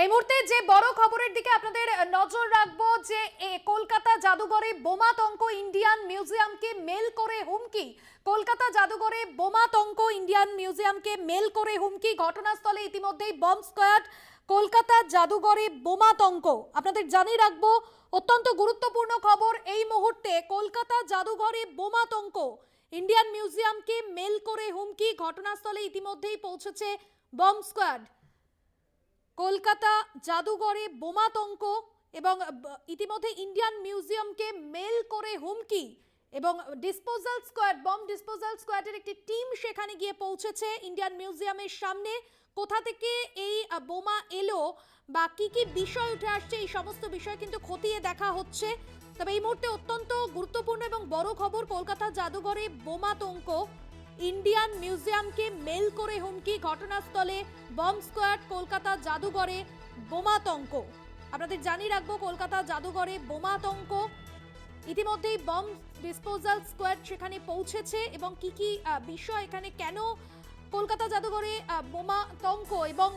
এই মুহূর্তে যে বড় খবরের দিকে আপনাদের নজর রাখবো যে কলকাতা জাদুঘরে বোমাতঙ্ক ইন্ডিয়ান মিউজিয়ামকে মেল করে হুমকি। কলকাতা জাদুঘরে বোমাতঙ্ক ইন্ডিয়ান মিউজিয়ামকে মেল করে হুমকি। ঘটনাস্থলে ইতিমধ্যেই বম্ব স্কোয়াড। কলকাতা জাদুঘরে বোমাতঙ্ক আপনাদের জানিয়ে রাখবো, অত্যন্ত গুরুত্বপূর্ণ খবর এই মুহূর্তে। কলকাতা জাদুঘরে বোমাতঙ্ক ইন্ডিয়ান মিউজিয়ামকে মেল করে হুমকি। ঘটনাস্থলে ইতিমধ্যেই পৌঁছেছে বম্ব স্কোয়াড। কলকাতা জাদুঘরে বোমাতঙ্ক এবং ইতিমধ্যে ইন্ডিয়ান মিউজিয়ামকে মেল করে হুমকি এবং ডিসপোজাল স্কোয়াড, বম্ব ডিসপোজাল স্কোয়াডের একটি টিম সেখানে গিয়ে পৌঁছেছে ইন্ডিয়ান মিউজিয়ামের সামনে। কোথা থেকে এই বোমা এলো বা কি কি বিষয় উঠে আসছে, এই সমস্ত বিষয় কিন্তু খতিয়ে দেখা হচ্ছে। তবে এই মুহূর্তে অত্যন্ত গুরুত্বপূর্ণ এবং বড় খবর, কলকাতা জাদুঘরে বোমাতঙ্ক ইন্ডিয়ান মিউজিয়ামকে মেল করে হুমকি। ঘটনাস্থলে বম্ব স্কোয়াড, কলকাতা জাদুঘরে বোমাতঙ্ক। আপনাদের জানিয়ে রাখবো, কলকাতা জাদুঘরে বোমাতঙ্ক। ইতিমধ্যেই বম্ব ডিসপোজাল স্কোয়াড সেখানে পৌঁছেছে এবং কি কি বিষয়, এখানে কেন কলকাতা জাদুঘরে বোমাতঙ্ক এবং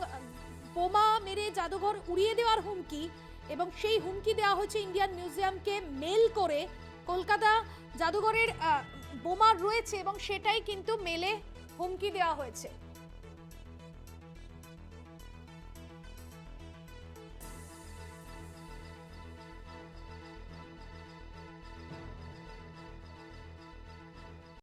বোমা মেরে জাদুঘর উড়িয়ে দেওয়ার হুমকি, এবং সেই হুমকি দেওয়া হয়েছে ইন্ডিয়ান মিউজিয়ামকে মেল করে। কলকাতা জাদুঘরের বোমা রয়েছে এবং সেটাই কিন্তু মেলে হুমকি দেওয়া হয়েছে।